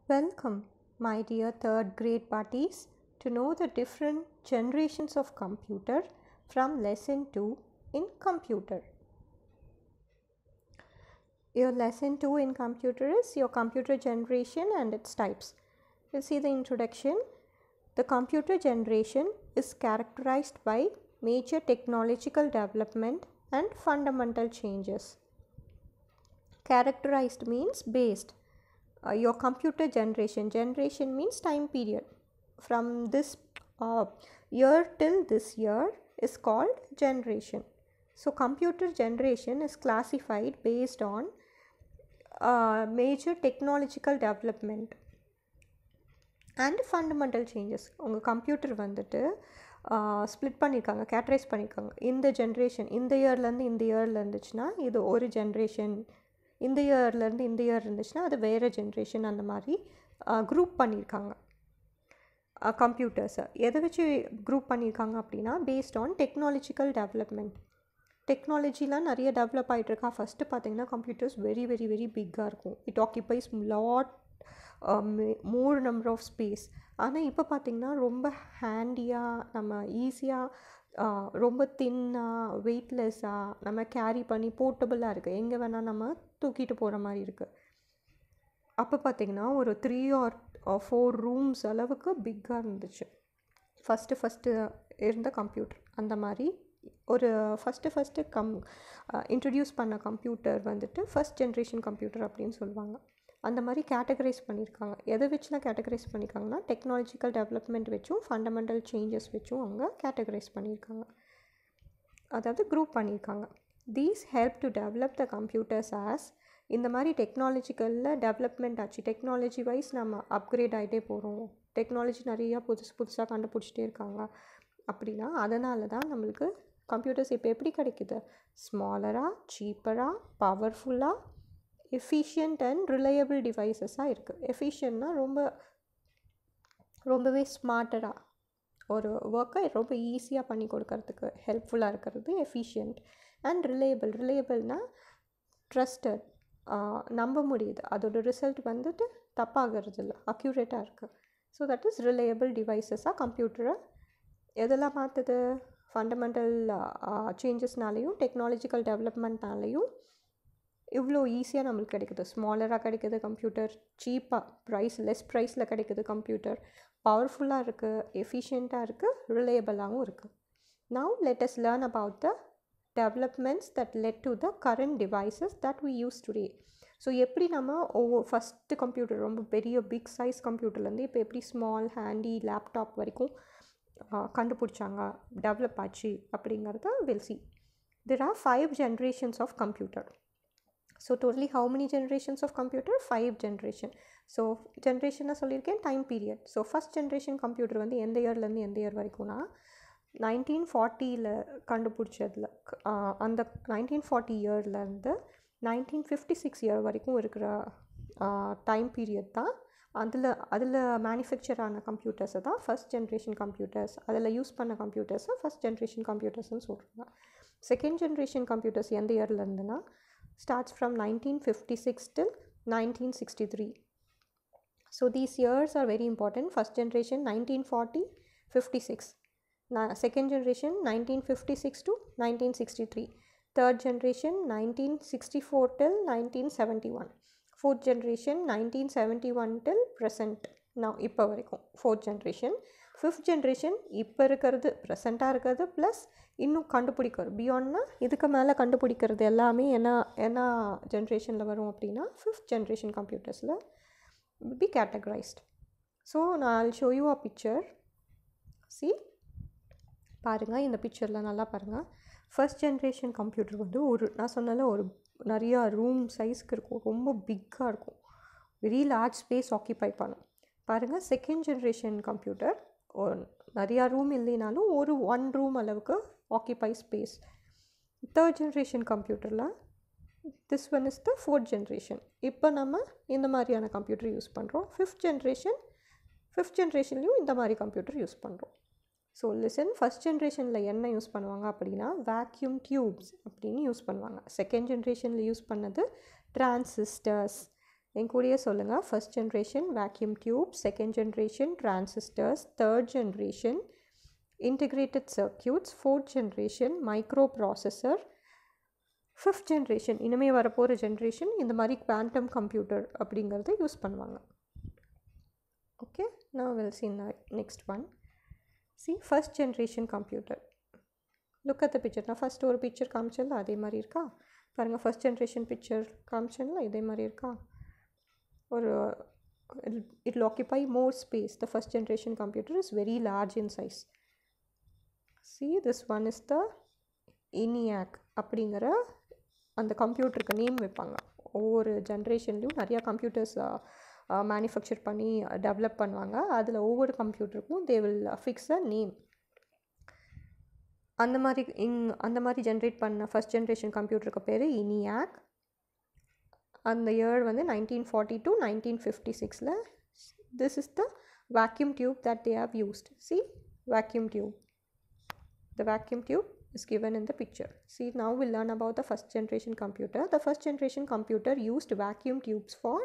Welcome, my dear third grade parties, to know the different generations of computer from lesson 2 in computer. Your lesson 2 in computer is your computer generation and its types. You'll see the introduction. The computer generation is characterized by major technological development and fundamental changes. Characterized means based. Your computer generation means time period from this year till this year is called generation. So computer generation is classified based on major technological development and fundamental changes. உங்கள் computer வந்துட்டு split பண்ணியிருக்காங்க, கேட்டரைஸ் பண்ணியிருக்காங்க. இந்த generation இந்த இயர்லேருந்து இந்த இயரில் இருந்துச்சுன்னா இது ஒரு ஜென்ரேஷன், இந்த இயர்லேருந்து இந்த இயர் இருந்துச்சுன்னா அது வேறு ஜென்ரேஷன், அந்த மாதிரி குரூப் பண்ணியிருக்காங்க கம்ப்யூட்டர்ஸை. எதை வச்சு குரூப் பண்ணியிருக்காங்க அப்படின்னா பேஸ்ட் ஆன் டெக்னாலஜிக்கல் டெவலப்மெண்ட். டெக்னாலஜிலாம் நிறைய டெவலப் ஆகிட்டுருக்கா. ஃபஸ்ட்டு பார்த்திங்கன்னா கம்ப்யூட்டர்ஸ் வெரி வெரி வெரி பிக்காக இருக்கும். It occupies lot more number of space. ஆனால் இப்போ பார்த்திங்கன்னா ரொம்ப ஹேண்டியாக, நம்ம ஈஸியாக, ரொம்ப தின்னாக, வெயிட்லெஸ்ஸாக நம்ம கேரி பண்ணி போர்ட்டபுளாக இருக்குது. எங்கே வேணால் நம்ம தூக்கிட்டு போகிற மாதிரி இருக்குது. அப்போ பார்த்திங்கன்னா ஒரு 3 or 4 ரூம்ஸ் அளவுக்கு பிக்காக இருந்துச்சு ஃபஸ்ட்டு இருந்த கம்ப்யூட்டர். அந்த மாதிரி ஒரு ஃபஸ்ட்டு இன்ட்ரடியூஸ் பண்ண கம்ப்யூட்டர் வந்துட்டு ஃபஸ்ட் ஜென்ரேஷன் கம்ப்யூட்டர் அப்படின்னு சொல்லுவாங்க. அந்த மாதிரி கேட்டகரைஸ் பண்ணியிருக்காங்க. எதை வச்சுலாம் கேட்டகரைஸ் பண்ணியிருக்காங்கன்னா டெக்னாலஜிக்கல் டெவலப்மெண்ட் வச்சும் ஃபண்டமெண்டல் சேஞ்சஸ் வச்சும் அவங்க கேட்டகரைஸ் பண்ணியிருக்காங்க, அதாவது குரூப் பண்ணியிருக்காங்க. These help to develop the computers as. இந்த மாதிரி டெக்னாலஜிக்கலில் டெவலப்மெண்ட் ஆச்சு. டெக்னாலஜி வைஸ் நம்ம அப்கிரேட் ஆகிட்டே போகிறோம். டெக்னாலஜி நிறையா புதுசாக கண்டுபிடிச்சிட்டே இருக்காங்க. அப்படின்னா அதனால தான் நம்மளுக்கு கம்ப்யூட்டர்ஸ் இப்போ எப்படி கிடைக்குது, ஸ்மாலராக, சீப்பராக, பவர்ஃபுல்லாக, எஃபிஷியன்ட் அண்ட் ரிலையபிள் டிவைசஸாக இருக்குது. எஃபிஷியன்ட்னா ரொம்பவே ஸ்மார்ட்டராக ஒரு ஒர்க்கை ரொம்ப ஈஸியாக பண்ணி கொடுக்கறதுக்கு ஹெல்ப்ஃபுல்லாக இருக்கிறது எஃபிஷியன்ட். அண்ட் ரிலையபிள்னால் ட்ரஸ்டட், நம்ப முடியுது, அதோட ரிசல்ட் வந்துட்டு தப்பாகிறது இல்லை, அக்யூரேட்டாக இருக்குது. ஸோ தட் இஸ் ரிலையபிள் டிவைசஸாக கம்ப்யூட்டரை எதெல்லாம் மாற்றுது, ஃபண்டமெண்டல் சேஞ்சஸ்னாலேயும் டெக்னாலஜிக்கல் டெவலப்மெண்ட்னாலேயும் இவ்வளோ ஈஸியாக நம்மளுக்கு கிடைக்குது. ஸ்மாலராக கிடைக்குது கம்ப்யூட்டர், சீப்பாக லெஸ் ப்ரைஸில் கிடைக்குது கம்ப்யூட்டர், பவர்ஃபுல்லாக இருக்குது, எஃபிஷியண்ட்டாக இருக்குது, ரிலையபிளாகவும் இருக்குது. Now let us learn about the developments that led to the current devices that we use today. So எப்படி நம்ம ஃபஸ்ட்டு கம்ப்யூட்டர் ரொம்ப பெரிய பிக் சைஸ் கம்ப்யூட்டர்லேருந்து இப்போ எப்படி ஸ்மால் ஹேண்டி லேப்டாப் வரைக்கும் கண்டுபிடிச்சாங்க, டெவலப் ஆச்சு அப்படிங்கிறத will see. There are 5 generations of computer. So totally how many generations of computer? 5 generation. So generation சொல்லியிருக்கேன், time period. So first generation computer வந்து எந்த இயர்லேருந்து எந்த இயர் வரைக்கும்னா 1940 கண்டுபிடிச்சதில் அந்த 1940 இயர்லேருந்து 1956 இயர் வரைக்கும் இருக்கிற டைம் பீரியட் தான். அதில் மேனுஃபேக்சர் ஆன கம்ப்யூட்டர்ஸை தான் ஃபஸ்ட் ஜென்ரேஷன் கம்ப்யூட்டர்ஸ், அதில் யூஸ் பண்ண கம்ப்யூட்டர்ஸை ஃபஸ்ட் ஜென்ரேஷன் கம்ப்யூட்டர்ஸ்னு சொல்கிறாங்க. செகண்ட் ஜென்ரேஷன் கம்ப்யூட்டர்ஸ் எந்த இயர்லேருந்துன்னா starts from 1956 till 1963. So these years are very important. First generation 1940, 56. Second generation 1956 to 1963. Third generation 1964 till 1971. Fourth generation 1971 till present. Now இப்போ வரைக்கும் fourth generation. Fifth generation இப்போ இருக்கிறது, ப்ரெசண்ட்டாக இருக்கிறது, plus இன்னும் கண்டுபிடிக்கிறது பியாண்ட்னா இதுக்கு மேலே கண்டுபிடிக்கிறது எல்லாமே என்ன ஜென்ரேஷனில் வரும் அப்படின்னா ஃபிஃப்த் ஜென்ரேஷன் கம்ப்யூட்டர்ஸில் பி கேட்டகரைஸ்ட். ஸோ நான் show you a picture. See பாருங்கள், இந்த பிக்சரில் நல்லா பாருங்கள். ஃபஸ்ட் ஜென்ரேஷன் கம்ப்யூட்டர் வந்து நான் சொன்னால ஒரு நிறையா ரூம் சைஸ்க்கு இருக்கும், ரொம்ப பிக்காக இருக்கும், வெரி லார்ஜ் ஸ்பேஸ் ஆக்கியபை பண்ணும். பாருங்கள், செகண்ட் ஜென்ரேஷன் கம்ப்யூட்டர் நிறையா ரூம் இல்லைனாலும் ஒரு 1 ரூம் அளவுக்கு ஆக்கியபை ஸ்பேஸ். தேர்ட் ஜென்ரேஷன் கம்ப்யூட்டரில் this one is the fourth generation. இப்போ நம்ம இந்த மாதிரியான கம்ப்யூட்டர் யூஸ் பண்ணுறோம். ஃபிஃப்த் ஜென்ரேஷன்லேயும் இந்த மாதிரி கம்ப்யூட்டர் யூஸ் பண்ணுறோம். ஸோ லிசன், ஃபஸ்ட் ஜென்ரேஷனில் என்ன யூஸ் பண்ணுவாங்க அப்படின்னா வேக்யூம் டியூப்ஸ் அப்படின்னு யூஸ் பண்ணுவாங்க. செகண்ட் ஜென்ரேஷனில் யூஸ் பண்ணது டிரான்சிஸ்டர்ஸ், என் கூடயே சொல்லுங்கள். First generation vacuum tube, second generation transistors, third generation integrated circuits, fourth generation micro processor, fifth generation இனிமேல் வரப்போகிற ஜென்ரேஷன் இந்த மாதிரி குவாண்டம் கம்ப்யூட்டர் அப்படிங்கிறத யூஸ் பண்ணுவாங்க. Okay, now we'll see next one. See, first generation computer. Look at the picture. நான் first ஒரு picture காமிச்சல அதே மாதிரி இருக்கா பாருங்கள். ஃபர்ஸ்ட் ஜென்ரேஷன் பிக்சர் காமிச்சல இதே மாதிரி இருக்கா. ஒரு it will occupy more space. The first generation computer is very large in size. See, this one is the ENIAC அப்படிங்கிற அந்த கம்ப்யூட்டருக்கு நேம் வைப்பாங்க. ஒவ்வொரு ஜென்ரேஷன்லேயும் நிறையா கம்ப்யூட்டர்ஸ் மேனுஃபேக்சர் பண்ணி டெவலப் பண்ணுவாங்க. அதில் ஒவ்வொரு கம்ப்யூட்டருக்கும் they will fix a name. அந்த மாதிரி ஜென்ரேட் பண்ண ஃபர்ஸ்ட் ஜென்ரேஷன் கம்ப்யூட்டருக்கு பேர் ENIAC. அந்த இயர் வந்து 1940 to 1956. This is the vacuum tube that they have used. See, vacuum tube. The vacuum tube is given in the picture. See, now we'll learn about the first generation computer. The first generation computer used vacuum tubes for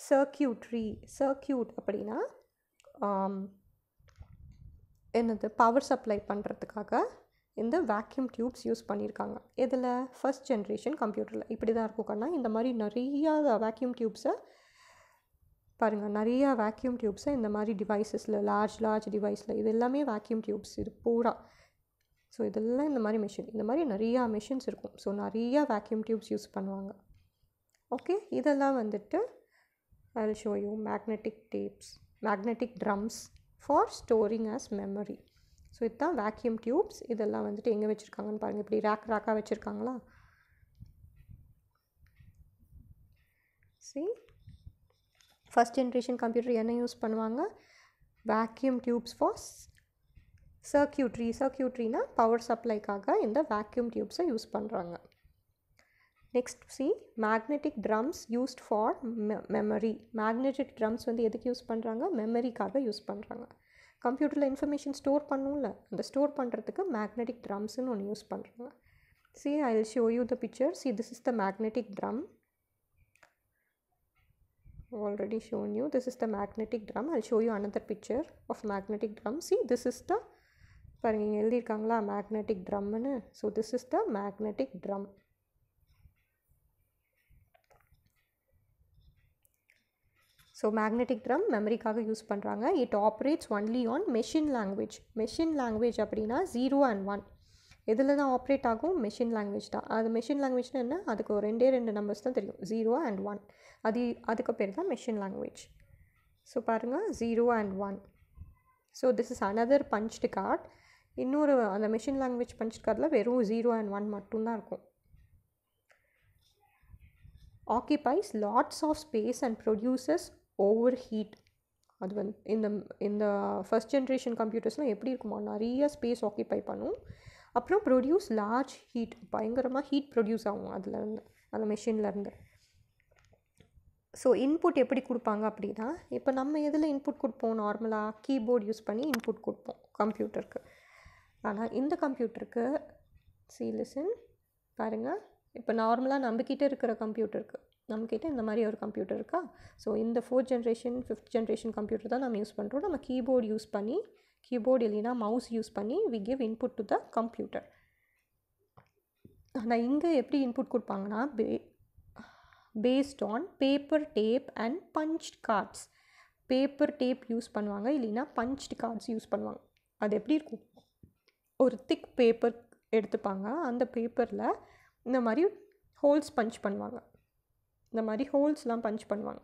circuitry. Circuit அப்படின்னா என்னது power supply பண்ணுறதுக்காக இந்த vacuum tubes use பண்ணியிருக்காங்க. இதில் first generation கம்ப்யூட்டரில் இப்படி தான் இருக்கும் கண்ணா. இந்த மாதிரி நிறையா வேக்யூம் டியூப்ஸை பாருங்கள், நிறையா வேக்யூம் டியூப்ஸை இந்த மாதிரி டிவைசஸில் லார்ஜ் டிவைஸில் இது எல்லாமே வேக்யூம் டியூப்ஸ் இது பூரா. ஸோ இதெல்லாம் இந்த மாதிரி மிஷின், இந்த மாதிரி நிறையா மிஷின்ஸ் இருக்கும். ஸோ நிறையா வேக்யூம் டியூப்ஸ் யூஸ் பண்ணுவாங்க. ஓகே, இதெல்லாம் வந்துட்டு I will show you magnetic tapes, magnetic drums for storing as memory. So இதுதான் வேக்யூம் டியூப்ஸ். இதெல்லாம் வந்துட்டு எங்கே வச்சுருக்காங்கன்னு பாருங்கள். இப்படி ரேக்காக வச்சுருக்காங்களா. See, ஃபர்ஸ்ட் ஜென்ரேஷன் கம்ப்யூட்டர் என்ன யூஸ் பண்ணுவாங்க? வேக்யூம் டியூப்ஸ் ஃபார் சர்க்கியூட்ரினா பவர் சப்ளைக்காக இந்த வேக்யூம் டியூப்ஸை யூஸ் பண்ணுறாங்க. Next see, magnetic drums used for memory. magnetic drums வந்து எதுக்கு யூஸ் பண்ணுறாங்க? மெமரிக்காக யூஸ் பண்ணுறாங்க. கம்ப்யூட்டரில் இன்ஃபர்மேஷன் ஸ்டோர் பண்ணும்ல, அந்த ஸ்டோர் பண்ணுறதுக்கு magnetic drumsன்னு ஒன்று யூஸ் பண்ணுறாங்க. See, I will show you the picture. See, this is the magnetic drum. I've already shown you. This is the magnetic drum. I'll show you another picture of magnetic drum. See, this is the பாருங்க இங்கே எழுதியிருக்காங்களா magnetic drumன்னு. So this is the magnetic drum. So magnetic drum மெமரிக்காக use பண்ணுறாங்க. It operates only on machine language. Machine language அப்படின்னா 0 and 1 எதில் தான் operate ஆகும்? மெஷின் லாங்குவேஜ் தான். அது மெஷின் லாங்குவேஜ்னா என்ன? அதுக்கு ஒரு 2 நம்பர்ஸ் தான் தெரியும், 0 and 1. அதுக்கு பேர் தான் மெஷின் லாங்குவேஜ். ஸோ பாருங்கள் 0 and 1. So this is another punched card. இன்னொரு அந்த மெஷின் லாங்குவேஜ் பஞ்ச்டு கார்டில் வெறும் 0 and 1 மட்டும்தான் இருக்கும். occupies lots of space and produces overheat. அது வந்து இந்த ஃபர்ஸ்ட் ஜென்ரேஷன் கம்ப்யூட்டர்ஸ்லாம் எப்படி இருக்குமா, நிறைய ஸ்பேஸ் ஆக்கியபை பண்ணும். அப்புறம் ப்ரொடியூஸ் லார்ஜ் ஹீட், பயங்கரமாக ஹீட் ப்ரொடியூஸ் ஆகும் அதுலேருந்து, அந்த மெஷின்லேருந்து. ஸோ இன்புட் எப்படி கொடுப்பாங்க அப்படின்னா, இப்போ நம்ம எதில் இன்புட் கொடுப்போம்? நார்மலாக கீபோர்ட் யூஸ் பண்ணி இன்புட் கொடுப்போம் கம்ப்யூட்டருக்கு. ஆனால் இந்த கம்ப்யூட்டருக்கு லிசன் பாருங்கள், இப்போ நார்மலாக நம்மக்கிட்ட இருக்கிற கம்ப்யூட்டருக்கு, நம்மக்கிட்ட இந்த மாதிரி ஒரு கம்ப்யூட்டர் இருக்கா. ஸோ இந்த 4th generation 5th generation computer தான் நம்ம யூஸ் பண்ணுறோம். நம்ம கீபோர்டு யூஸ் பண்ணி, கீபோர்டு இல்லைனா மவுஸ் யூஸ் பண்ணி we give input to the computer. ஆனால் இங்கே எப்படி இன்புட் கொடுப்பாங்கன்னா, based on paper tape and punched cards. Paper tape use பண்ணுவாங்க, இல்லைனா பஞ்ச்டு கார்ட்ஸ் யூஸ் பண்ணுவாங்க. அது எப்படி இருக்கும்? ஒரு திக் பேப்பர் எடுத்துப்பாங்க, அந்த பேப்பரில் இந்த மாதிரி ஹோல்ஸ் பஞ்ச் பண்ணுவாங்க, இந்த மாதிரி ஹோல்ஸ்லாம் பஞ்ச் பண்ணுவாங்க.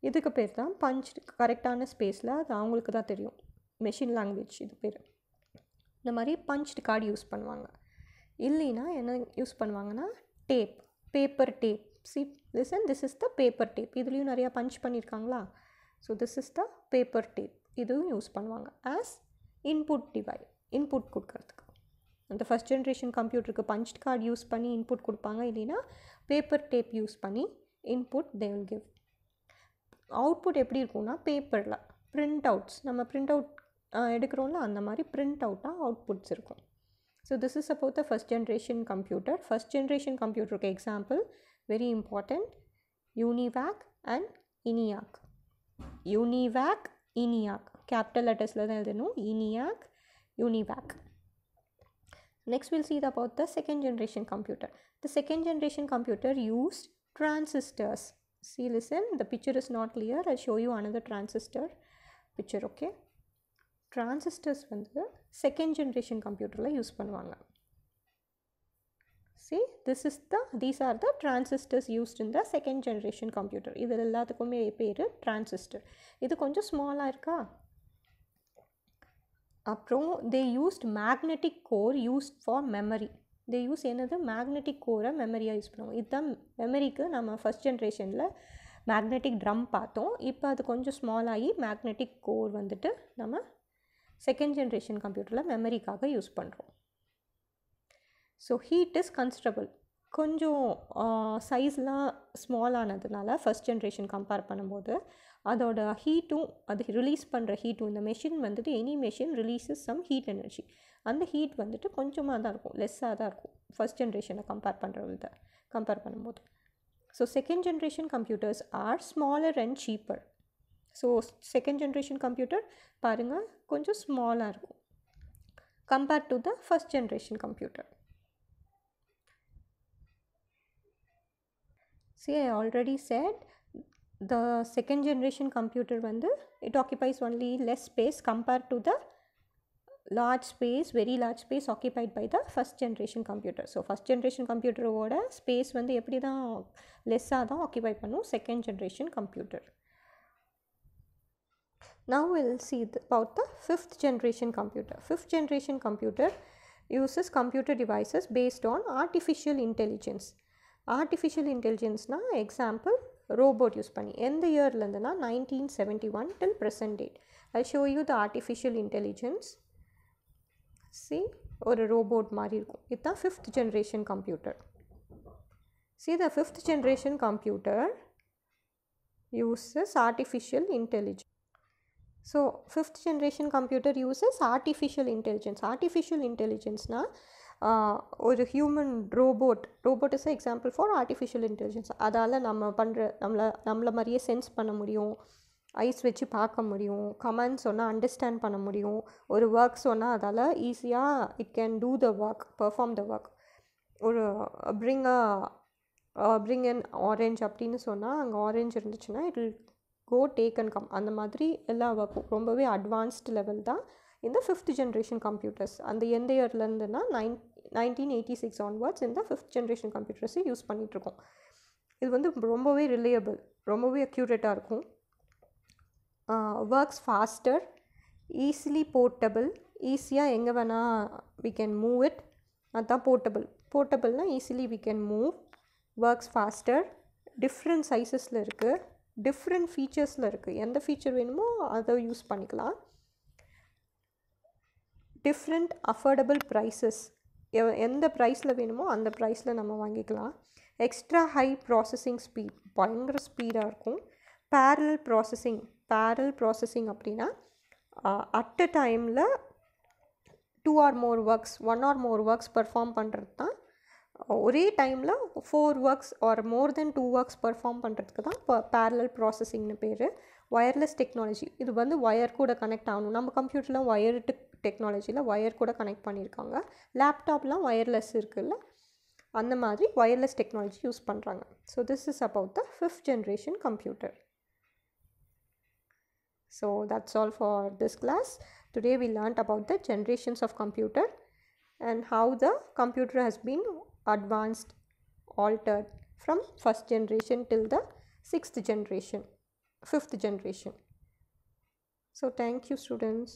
இதுக்கு பேர் தான் பஞ்ச். கரெக்டான ஸ்பேஸில் அது அவங்களுக்கு தான் தெரியும், மெஷின் லாங்குவேஜ் இது பேர். இந்த மாதிரி பஞ்ச்டு கார்டு யூஸ் பண்ணுவாங்க. இல்லைன்னா என்ன யூஸ் பண்ணுவாங்கன்னா tape, paper tape. This is the paper tape. இதுலேயும் நிறையா பஞ்ச் பண்ணியிருக்காங்களா. So this is the paper tape. இதுவும் யூஸ் பண்ணுவாங்க ஆஸ் இன்புட் டிவைஸ், இன்புட் கொடுக்கறதுக்கு. அந்த ஃபஸ்ட் ஜென்ரேஷன் கம்ப்யூட்டருக்கு பஞ்ச்ட் கார்டு யூஸ் பண்ணி இன்புட் கொடுப்பாங்க, இல்லைன்னா பேப்பர் டேப் யூஸ் பண்ணி input they will give. Output எப்படி இருக்கும்னா, பேப்பரில் பிரிண்ட் அவுட்ஸ், நம்ம பிரிண்ட் அவுட் எடுக்கிறோம்ல, அந்த மாதிரி பிரிண்ட் அவுட்டாக அவுட்புட்ஸ் இருக்கும். So this is about the first generation computer. First generation கம்ப்யூட்டருக்கு example very important. UNIVAC and ENIAC. UNIVAC, ENIAC. Capital letters la dhaan eludhanum. ENIAC, UNIVAC. Next we'll see about the second generation computer. The second generation computer used transistors. See, listen, the picture is not clear. I'll show you another transistor picture, okay? Transistors வந்து second generation computerல use பண்ணுவாங்க. See, these are the transistors used in the second generation computer. இது எல்லாத்துக்குமே பேரு transistor. இது கொஞ்சம் ஸ்மாலாக இருக்கா? அப்புறம் they used magnetic core used for memory. they use என்னது மேக்னெட்டிக் கோரை மெமரியாக யூஸ் பண்ணுவோம். இதுதான் மெமரிக்கு நம்ம ஃபஸ்ட் ஜென்ரேஷனில் மேக்னெட்டிக் ட்ரம் பார்த்தோம். இப்போ அது கொஞ்சம் ஸ்மாலாகி மேக்னெட்டிக் கோர் வந்துட்டு நம்ம செகண்ட் ஜென்ரேஷன் கம்ப்யூட்டரில் மெமரிக்காக யூஸ் பண்ணுறோம். So heat is considerable. கொஞ்சம் சைஸ்லாம் ஸ்மால் ஆனதுனால ஃபஸ்ட் ஜென்ரேஷன் கம்பேர் பண்ணும்போது அதோட ஹீட்டும் அது ரிலீஸ் பண்ணுற ஹீட்டும், இந்த மெஷின் வந்துட்டு any machine releases some heat energy. அந்த ஹீட் வந்துட்டு கொஞ்சமாக தான் இருக்கும், லெஸ்ஸாக தான் இருக்கும் ஃபஸ்ட் ஜென்ரேஷனை கம்பேர் பண்ணும்போது. So second generation computers are smaller and cheaper. So second generation computer பாருங்கள் கொஞ்சம் ஸ்மாலாக இருக்கும் compared to the first generation computer. See, I already said the second generation computer வந்து it occupies only less space compared to the large space, very large space occupied by the first generation computer. So first generation computer ஓட space வந்து எப்படி தான் லெஸ்ஸாக தான் occupy பண்ணும் second generation computer. Now we'll see about the fifth generation computer. Fifth generation computer uses computer devices based on artificial intelligence. Artificial இன்டெலிஜென்ஸ்னால் example robot use பண்ணி எந்த இயர்லேருந்துனா 1971 till present date. I'll show you the artificial intelligence. See, ஒரு robot மாதிரி இருக்கும். இதுதான் fifth generation computer. See, the fifth generation computer uses artificial intelligence. So fifth generation computer uses artificial intelligence. Artificial intelligenceனால் ஒரு human robot is example for artificial intelligence. அதால் நம்மளை மாதிரியே sense பண்ண முடியும், ஐஸ் வச்சு பார்க்க முடியும், கமெண்ட் சொன்னால் அண்டர்ஸ்டாண்ட் பண்ண முடியும், ஒரு ஒர்க் சொன்னால் அதால் ஈஸியாக it can do the work, perform the work. ஒரு பிரிங் அன் ஆரஞ்ச் அப்படின்னு சொன்னால் அங்கே ஆரஞ்ச் இருந்துச்சுன்னா it will go take and come. அந்த மாதிரி எல்லா ஒர்க்கும் ரொம்பவே அட்வான்ஸ்டு லெவல் தான் இந்த ஃபிஃப்த் ஜென்ரேஷன் கம்ப்யூட்டர்ஸ். அந்த எந்த இயர்லேருந்துன்னா 1986 ஆன்வர்ட்ஸ் இந்த ஃபிஃப்த் ஜென்ரேஷன் கம்ப்யூட்டர்ஸை யூஸ் பண்ணிகிட்ருக்கோம். இது வந்து ரொம்பவே ரிலையபிள், ரொம்பவே அக்யூரேட்டாக இருக்கும். ஒர்க்ஸ் ஃபாஸ்டர், ஈஸிலி போர்ட்டபிள், ஈஸியாக எங்கே வேணால் வி கேன் மூவ் இட். அதுதான் போர்ட்டபிள்னால் easily we can move. Works faster, different சைஸஸில் இருக்குது, டிஃப்ரெண்ட் ஃபீச்சர்ஸில் இருக்குது. எந்த ஃபீச்சர் வேணுமோ அதை யூஸ் பண்ணிக்கலாம். டிஃப்ரெண்ட் அஃபோர்டபுள் ப்ரைஸஸ், எந்த ப்ரைஸில் வேணுமோ அந்த ப்ரைஸில் நம்ம வாங்கிக்கலாம். எக்ஸ்ட்ரா ஹை ப்ராசஸிங் ஸ்பீட், பயங்கர ஸ்பீடாக இருக்கும். பேரலல் ப்ராசஸிங் அப்படின்னா அட் அ டைமில் 2 or more works, 1 or more works perform பண்ணுறது தான். ஒரே டைமில் 4 ஒர்க்ஸ் ஆர் மோர் தென் 2 ஒர்க்ஸ் பெர்ஃபார்ம் பண்ணுறதுக்கு தான் இப்போ பேரலல் ப்ராசஸிங்னு பேர். ஒயர்லெஸ் டெக்னாலஜி, இது வந்து ஒயர் கூட கனெக்ட் ஆகணும். நம்ம கம்ப்யூட்டரில் ஒயர்டு டெக்னாலஜியில் ஒயர் கூட கனெக்ட் பண்ணியிருக்காங்க. லேப்டாப்லாம் ஒயர்லெஸ் இருக்குல்ல, அந்த மாதிரி ஒயர்லெஸ் டெக்னாலஜி யூஸ் பண்ணுறாங்க. So this is about the fifth generation computer. So that's all for this class. Today we learnt about the generations of computer and how the computer has been advanced, altered from first generation till the fifth generation. So thank you, students.